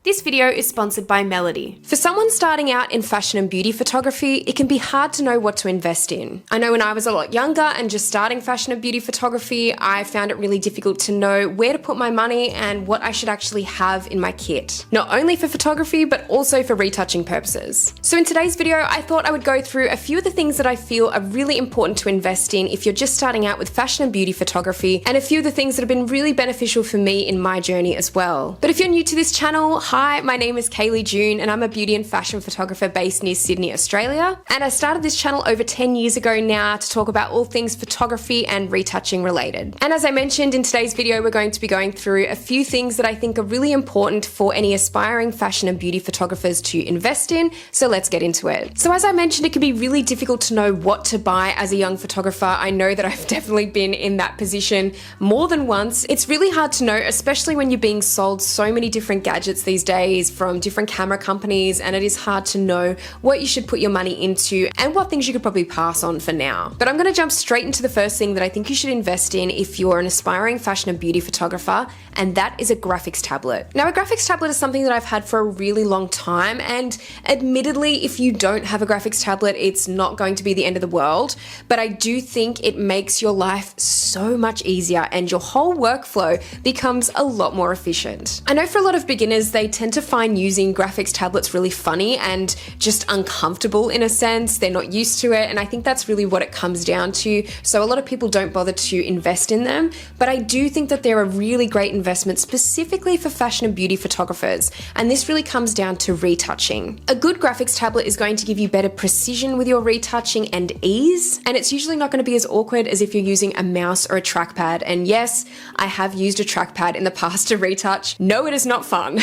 This video is sponsored by Melody. For someone starting out in fashion and beauty photography, it can be hard to know what to invest in. I know when I was a lot younger and just starting fashion and beauty photography, I found it really difficult to know where to put my money and what I should actually have in my kit. Not only for photography, but also for retouching purposes. So in today's video, I thought I would go through a few of the things that I feel are really important to invest in if you're just starting out with fashion and beauty photography, and a few of the things that have been really beneficial for me in my journey as well. But if you're new to this channel, hi, my name is Kaylee June and I'm a beauty and fashion photographer based near Sydney, Australia. And I started this channel over 10 years ago now to talk about all things photography and retouching related. And as I mentioned in today's video, we're going to be going through a few things that I think are really important for any aspiring fashion and beauty photographers to invest in. So let's get into it. So as I mentioned, it can be really difficult to know what to buy as a young photographer. I know that I've definitely been in that position more than once. It's really hard to know, especially when you're being sold so many different gadgets these days from different camera companies, and it is hard to know what you should put your money into and what things you could probably pass on for now. But I'm going to jump straight into the first thing that I think you should invest in if you're an aspiring fashion and beauty photographer, and that is a graphics tablet. Now, a graphics tablet is something that I've had for a really long time, and admittedly, if you don't have a graphics tablet, it's not going to be the end of the world, but I do think it makes your life so much easier and your whole workflow becomes a lot more efficient. I know for a lot of beginners, they tend to find using graphics tablets really funny and just uncomfortable in a sense. They're not used to it, and I think that's really what it comes down to. So a lot of people don't bother to invest in them, but I do think that they're a really great investment specifically for fashion and beauty photographers, and this really comes down to retouching. A good graphics tablet is going to give you better precision with your retouching and ease, and it's usually not going to be as awkward as if you're using a mouse or a trackpad. And yes, I have used a trackpad in the past to retouch. No, it is not fun.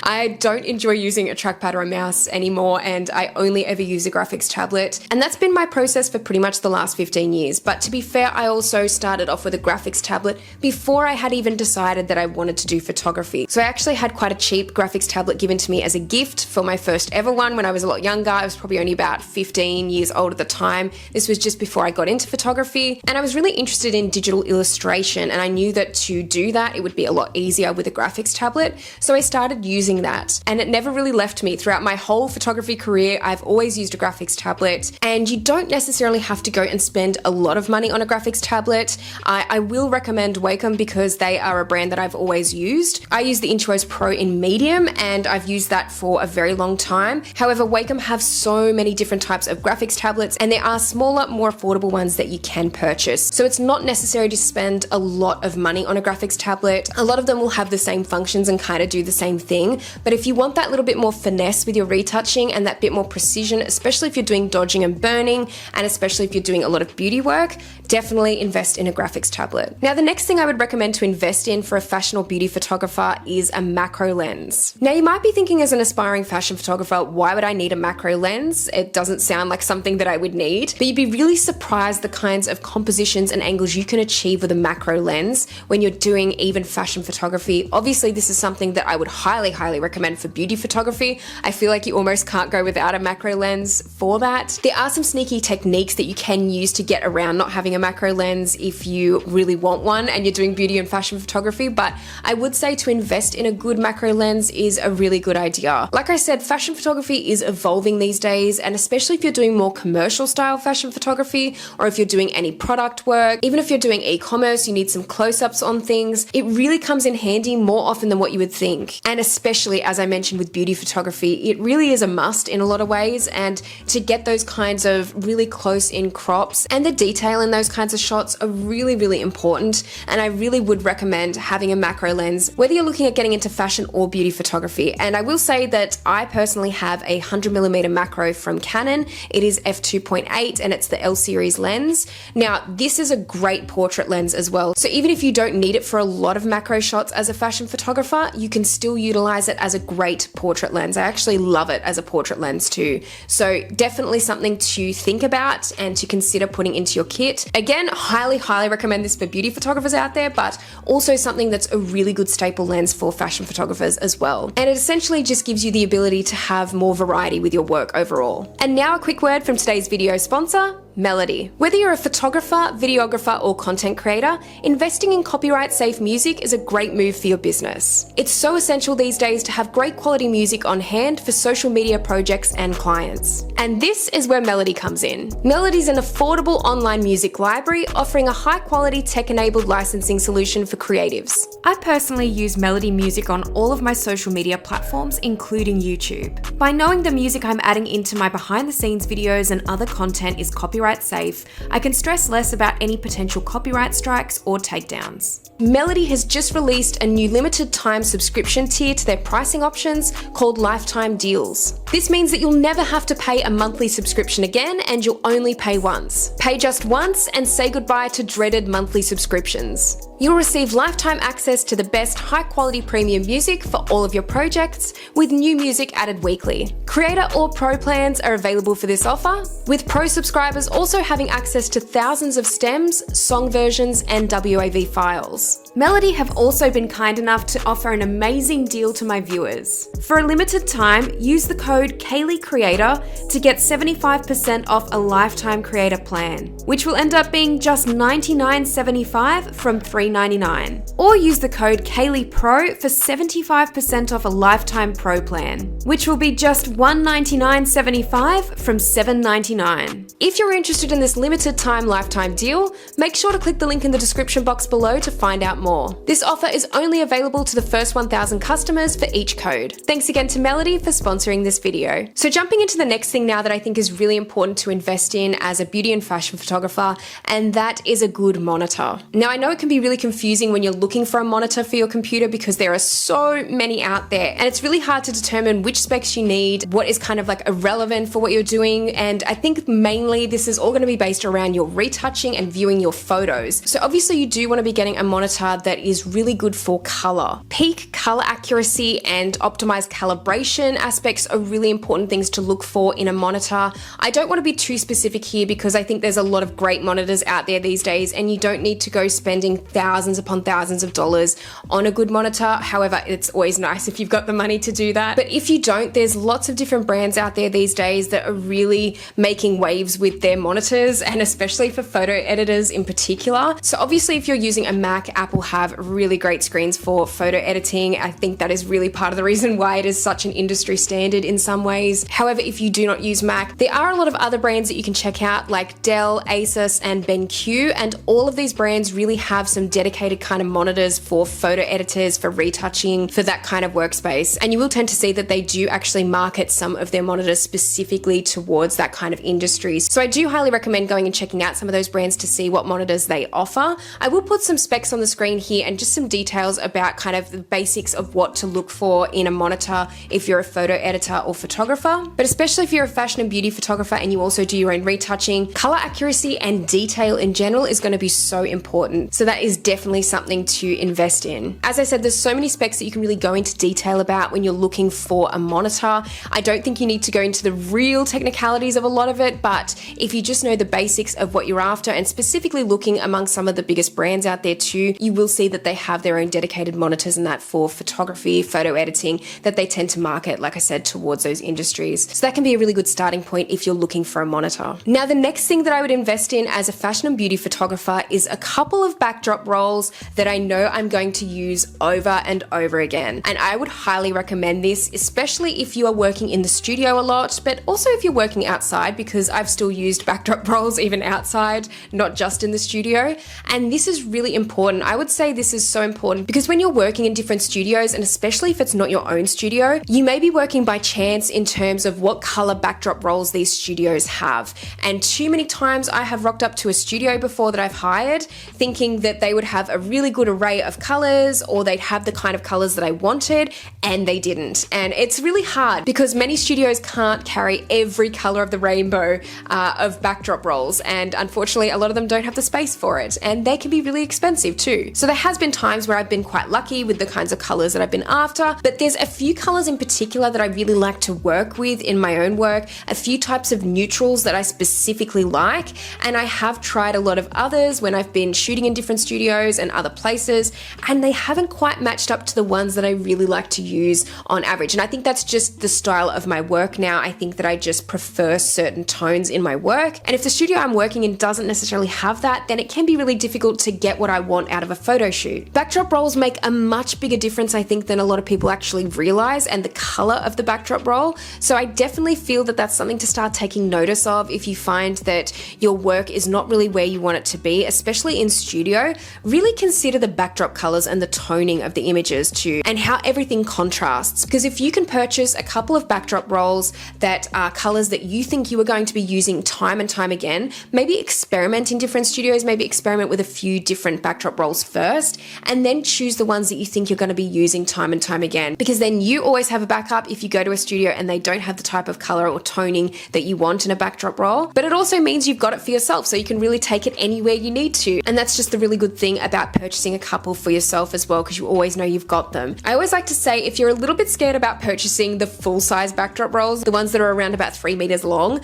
I don't enjoy using a trackpad or a mouse anymore, and I only ever use a graphics tablet. And that's been my process for pretty much the last 15 years. But to be fair, I also started off with a graphics tablet before I had even decided that I wanted to do photography. So I actually had quite a cheap graphics tablet given to me as a gift for my first ever one when I was a lot younger. I was probably only about 15 years old at the time. This was just before I got into photography, and I was really interested in digital illustration, and I knew that to do that, it would be a lot easier with a graphics tablet. So I started using that, and it never really left me. Throughout my whole photography career, I've always used a graphics tablet, and you don't necessarily have to go and spend a lot of money on a graphics tablet. I will recommend Wacom because they are a brand that I've always used. I use the Intuos Pro in medium, and I've used that for a very long time. However, Wacom have so many different types of graphics tablets, and there are smaller, more affordable ones that you can purchase. So it's not necessary to spend a lot of money on a graphics tablet. A lot of them will have the same functions and kind of do the same thing, but if you want that little bit more finesse with your retouching and that bit more precision, especially if you're doing dodging and burning, and especially if you're doing a lot of beauty work, definitely invest in a graphics tablet. Now, the next thing I would recommend to invest in for a fashion or beauty photographer is a macro lens. Now, you might be thinking as an aspiring fashion photographer, why would I need a macro lens? It doesn't sound like something that I would need, but you'd be really surprised the kinds of compositions and angles you can achieve with a macro lens when you're doing even fashion photography. Obviously, this is something that I would highly recommend for beauty photography. I feel like you almost can't go without a macro lens for that. There are some sneaky techniques that you can use to get around not having a macro lens if you really want one and you're doing beauty and fashion photography, but I would say to invest in a good macro lens is a really good idea. Like I said, fashion photography is evolving these days, and especially if you're doing more commercial style fashion photography, or if you're doing any product work, even if you're doing e-commerce, you need some close-ups on things, it really comes in handy more often than what you would think. And especially, as I mentioned with beauty photography, it really is a must in a lot of ways, and to get those kinds of really close-in crops and the detail in those kinds of shots are really important, and I really would recommend having a macro lens, whether you're looking at getting into fashion or beauty photography. And I will say that I personally have a 100mm macro from Canon. It is f2.8 and it's the L series lens. Now, this is a great portrait lens as well. So even if you don't need it for a lot of macro shots as a fashion photographer, you can still utilize it as a great portrait lens. I actually love it as a portrait lens too. So definitely something to think about and to consider putting into your kit. Again, highly recommend this for beauty photographers out there, but also something that's a really good staple lens for fashion photographers as well. And it essentially just gives you the ability to have more variety with your work overall. And now a quick word from today's video sponsor, Melody. Whether you're a photographer, videographer, or content creator, investing in copyright-safe music is a great move for your business. It's so essential these days to have great quality music on hand for social media projects and clients. And this is where Melody comes in. Melody is an affordable online music library offering a high-quality tech-enabled licensing solution for creatives. I personally use Melody Music on all of my social media platforms, including YouTube. By knowing the music I'm adding into my behind-the-scenes videos and other content is copyright safe, I can stress less about any potential copyright strikes or takedowns. Melody has just released a new limited time subscription tier to their pricing options called Lifetime Deals. This means that you'll never have to pay a monthly subscription again and you'll only pay once. Pay just once and say goodbye to dreaded monthly subscriptions. You'll receive lifetime access to the best high-quality premium music for all of your projects, with new music added weekly. Creator or Pro plans are available for this offer, with Pro subscribers also having access to thousands of stems, song versions, and WAV files. Melody have also been kind enough to offer an amazing deal to my viewers. For a limited time, use the code KayleighCreator to get 75% off a lifetime creator plan, which will end up being just $99.75 from $3.99. Or use the code KayleighPro for 75% off a lifetime pro plan, which will be just $199.75 from $7.99. If you're interested in this limited time lifetime deal, make sure to click the link in the description box below to find out more. This offer is only available to the first 1,000 customers for each code. Thanks again to Melody for sponsoring this video. So jumping into the next thing now that I think is really important to invest in as a beauty and fashion photographer, and that is a good monitor. Now I know it can be really confusing when you're looking for a monitor for your computer because there are so many out there and it's really hard to determine which specs you need, what is kind of like irrelevant for what you're doing, and I think mainly this is all going to be based around your retouching and viewing your photos. So obviously you do want to be getting a monitor that is really good for color. Peak color accuracy and optimized calibration aspects are really important things to look for in a monitor. I don't want to be too specific here because I think there's a lot of great monitors out there these days and you don't need to go spending thousands upon thousands of dollars on a good monitor. However, it's always nice if you've got the money to do that. But if you don't, there's lots of different brands out there these days that are really making waves with their monitors, and especially for photo editors in particular. So obviously if you're using a Mac, Apple have really great screens for photo editing. I think that is really part of the reason why it is such an industry standard in some ways. However, if you do not use Mac, there are a lot of other brands that you can check out like Dell, Asus, and BenQ, and all of these brands really have some dedicated kind of monitors for photo editors, for retouching, for that kind of workspace. And you will tend to see that they do actually market some of their monitors specifically towards that kind of industry. So I do highly recommend going and checking out some of those brands to see what monitors they offer. I will put some specs on the screen here and just some details about kind of the basics of what to look for in a monitor if you're a photo editor or photographer. But especially if you're a fashion and beauty photographer and you also do your own retouching, color accuracy and detail in general is going to be so important. So that is definitely something to invest in. As I said, there's so many specs that you can really go into detail about when you're looking for a monitor. I don't think you need to go into the real technicalities of a lot of it, but if you just know the basics of what you're after and specifically looking among some of the biggest brands out there too, you will see that they have their own dedicated monitors and that for photography, photo editing, that they tend to market, like I said, towards those industries. So that can be a really good starting point if you're looking for a monitor. Now, the next thing that I would invest in as a fashion and beauty photographer is a couple of backdrop rolls that I know I'm going to use over and over again. And I would highly recommend this, especially if you are working in the studio a lot, but also if you're working outside, because I've still used backdrop rolls even outside, not just in the studio. And this is really important. I would say this is so important because when you're working in different studios, and especially if it's not your own studio, you may be working by chance in terms of what color backdrop rolls these studios have. And too many times I have rocked up to a studio before that I've hired thinking that they would have a really good array of colors or they'd have the kind of colors that I wanted, and they didn't. And it's really hard because many studios can't carry every color of the rainbow of backdrop rolls, and unfortunately a lot of them don't have the space for it, and they can be really expensive too. So there has been times where I've been quite lucky with the kinds of colors that I've been after, but there's a few colors in particular that I really like to work with in my own work, a few types of neutrals that I specifically like, and I have tried a lot of others when I've been shooting in different studios and other places, and they haven't quite matched up to the ones that I really like to use on average. And I think that's just the style of my work now. I think that I just prefer certain tones in my work. work. And if the studio I'm working in doesn't necessarily have that, then it can be really difficult to get what I want out of a photo shoot. Backdrop rolls make a much bigger difference, I think, than a lot of people actually realize, and the color of the backdrop roll. So I definitely feel that that's something to start taking notice of if you find that your work is not really where you want it to be, especially in studio. Really consider the backdrop colors and the toning of the images too, and how everything contrasts. Because if you can purchase a couple of backdrop rolls that are colors that you think you are going to be using time and time again, maybe experiment in different studios, maybe experiment with a few different backdrop rolls first, and then choose the ones that you think you're going to be using time and time again. Because then you always have a backup if you go to a studio and they don't have the type of color or toning that you want in a backdrop roll. But it also means you've got it for yourself, so you can really take it anywhere you need to. And that's just the really good thing about purchasing a couple for yourself as well, because you always know you've got them. I always like to say, if you're a little bit scared about purchasing the full-size backdrop rolls, the ones that are around about 3 meters long,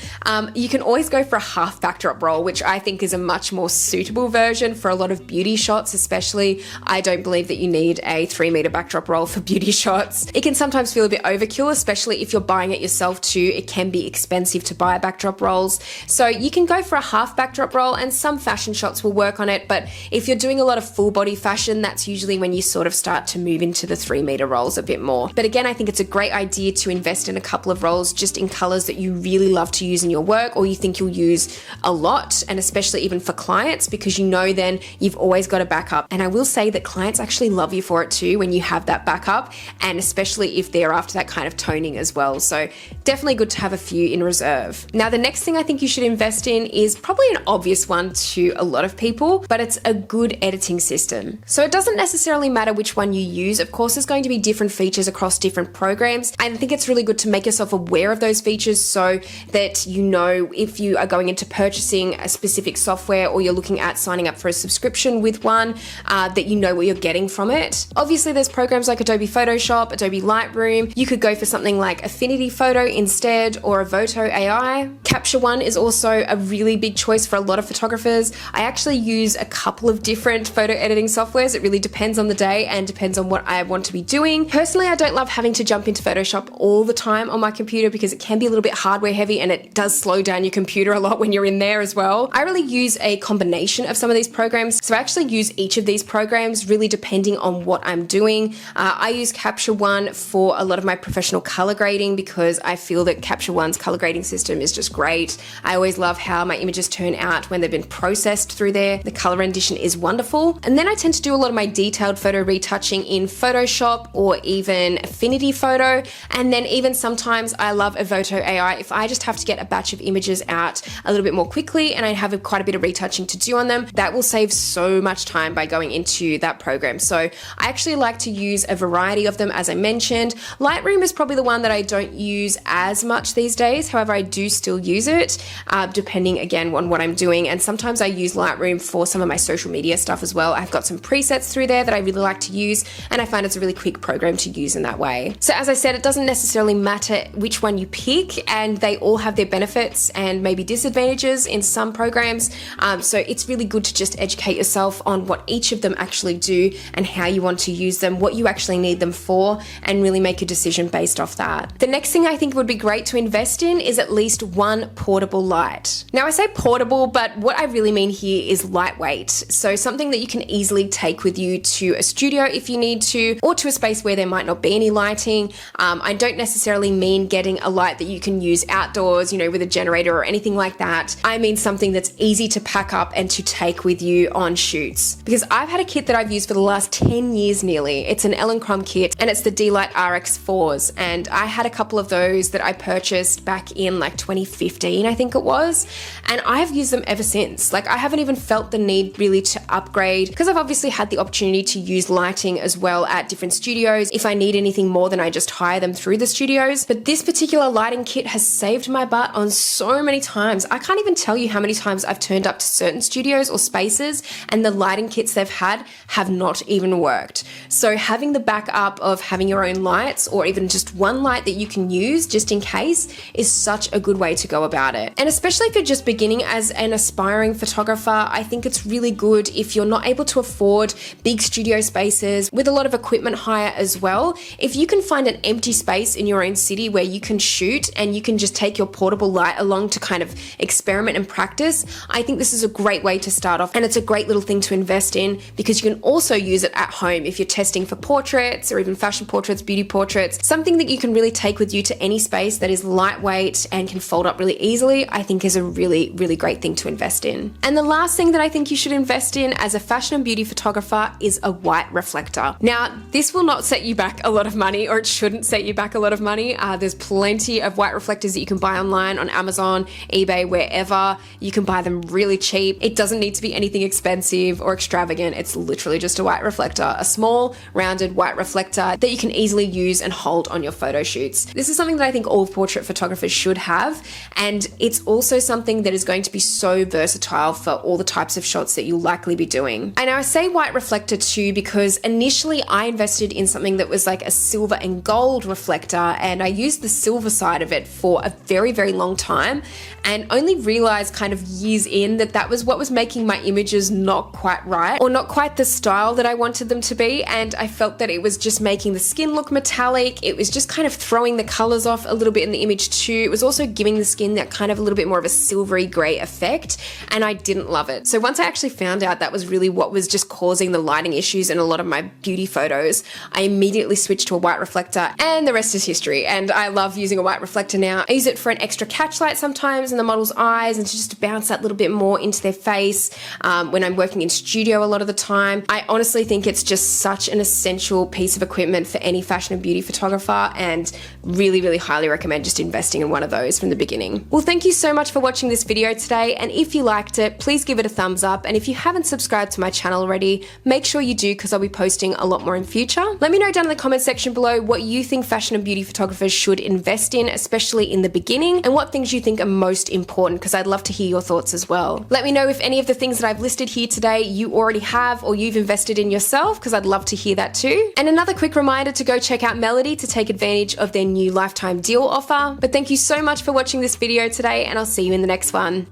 you can always go for a half backdrop roll, which I think is a much more suitable version for a lot of beauty shots, especially. I don't believe that you need a 3-meter backdrop roll for beauty shots. It can sometimes feel a bit overkill, especially if you're buying it yourself too. It can be expensive to buy backdrop rolls. So you can go for a half backdrop roll, and some fashion shots will work on it. But if you're doing a lot of full body fashion, that's usually when you sort of start to move into the 3-meter rolls a bit more. But again, I think it's a great idea to invest in a couple of rolls just in colors that you really love to use in your work, or you think you'll use a lot, and especially even for clients, because you know then you've always got a backup. And I will say that clients actually love you for it too when you have that backup, and especially if they're after that kind of toning as well. So definitely good to have a few in reserve. Now, the next thing I think you should invest in is probably an obvious one to a lot of people, but it's a good editing system. So it doesn't necessarily matter which one you use. Of course, there's going to be different features across different programs. I think it's really good to make yourself aware of those features so that you know if you are going into purchasing a specific software, or you're looking at signing up for a subscription with one, that you know what you're getting from it. Obviously, there's programs like Adobe Photoshop, Adobe Lightroom. You could go for something like Affinity Photo instead, or Photo AI. Capture One is also a really big choice for a lot of photographers. I actually use a couple of different photo editing softwares. It really depends on the day and depends on what I want to be doing. Personally, I don't love having to jump into Photoshop all the time on my computer because it can be a little bit hardware heavy, and it does slow down your computer a lot when you're in there as well. I really use a combination of some of these programs. So I actually use each of these programs really depending on what I'm doing. I use Capture One for a lot of my professional color grading because I feel that Capture One's color grading system is just great. I always love how my images turn out when they've been processed through there. The color rendition is wonderful. And then I tend to do a lot of my detailed photo retouching in Photoshop or even Affinity Photo. And then even sometimes I love Photo AI if I just have to get a batch of images out a little bit more quickly and I have quite a bit of retouching to do on them. That will save so much time by going into that program. So I actually like to use a variety of them, as I mentioned. Lightroom is probably the one that I don't use as much these days. However, I do still use it depending again on what I'm doing. And sometimes I use Lightroom for some of my social media stuff as well. I've got some presets through there that I really like to use, and I find it's a really quick program to use in that way. So as I said, it doesn't necessarily matter which one you pick, and they all have their benefits and maybe disadvantages in some programs. So it's really good to just educate yourself on what each of them actually do and how you want to use them, what you actually need them for, and really make a decision based off that. The next thing I think would be great to invest in is at least one portable light. Now I say portable, but what I really mean here is lightweight. So something that you can easily take with you to a studio if you need to, or to a space where there might not be any lighting. I don't necessarily mean getting a light that you can use outdoors, with a generator or anything like that. I mean something that's easy to pack up and to take with you on shoots. Because I've had a kit that I've used for the last 10 years nearly. It's an Ellen Crum kit, and it's the D-Light RX4s. And I had a couple of those that I purchased back in like 2015, I think it was. And I've used them ever since. Like, I haven't even felt the need really to upgrade, because I've obviously had the opportunity to use lighting as well at different studios if I need anything more than I just hire them through the studios. But this particular lighting kit has saved my butt on so many times. I can't even tell you how many times I've turned up to certain studios or spaces and the lighting kits they've had have not even worked. So having the backup of having your own lights, or even just one light that you can use just in case, is such a good way to go about it. And especially if you're just beginning as an aspiring photographer, I think it's really good if you're not able to afford big studio spaces with a lot of equipment hire as well. If you can find an empty space in your own city where you can shoot and you can just take your portable light along to kind of of experiment and practice, I think this is a great way to start off, and it's a great little thing to invest in because you can also use it at home if you're testing for portraits or even fashion portraits, beauty portraits. Something that you can really take with you to any space that is lightweight and can fold up really easily, I think is a really, really great thing to invest in. And the last thing that I think you should invest in as a fashion and beauty photographer is a white reflector. Now, this will not set you back a lot of money, or it shouldn't set you back a lot of money. There's plenty of white reflectors that you can buy online on Amazon, eBay, wherever. You can buy them really cheap. It doesn't need to be anything expensive or extravagant. It's literally just a white reflector, a small rounded white reflector that you can easily use and hold on your photo shoots. This is something that I think all portrait photographers should have, and it's also something that is going to be so versatile for all the types of shots that you'll likely be doing. And I say white reflector too because initially I invested in something that was like a silver and gold reflector, and I used the silver side of it for a very, very long time, and only realized kind of years in that that was what was making my images not quite right, or not quite the style that I wanted them to be. And I felt that it was just making the skin look metallic. It was just kind of throwing the colors off a little bit in the image too. It was also giving the skin that kind of a little bit more of a silvery gray effect, and I didn't love it. So once I actually found out that was really what was just causing the lighting issues in a lot of my beauty photos, I immediately switched to a white reflector, and the rest is history. And I love using a white reflector now. I use it for an extra catch light sometimes in the model's eyes, and to just bounce that little bit more into their face when I'm working in studio a lot of the time. I honestly think it's just such an essential piece of equipment for any fashion and beauty photographer, and really, really highly recommend just investing in one of those from the beginning. Well, thank you so much for watching this video today, and if you liked it, please give it a thumbs up, and if you haven't subscribed to my channel already, make sure you do because I'll be posting a lot more in future. Let me know down in the comment section below what you think fashion and beauty photographers should invest in, especially in the beginning, and what things you think are most important, because I'd love to hear your thoughts as well. Let me know if any of the things that I've listed here today you already have or you've invested in yourself, because I'd love to hear that too. And another quick reminder to go check out Melody to take advantage of their new lifetime deal offer. But thank you so much for watching this video today, and I'll see you in the next one.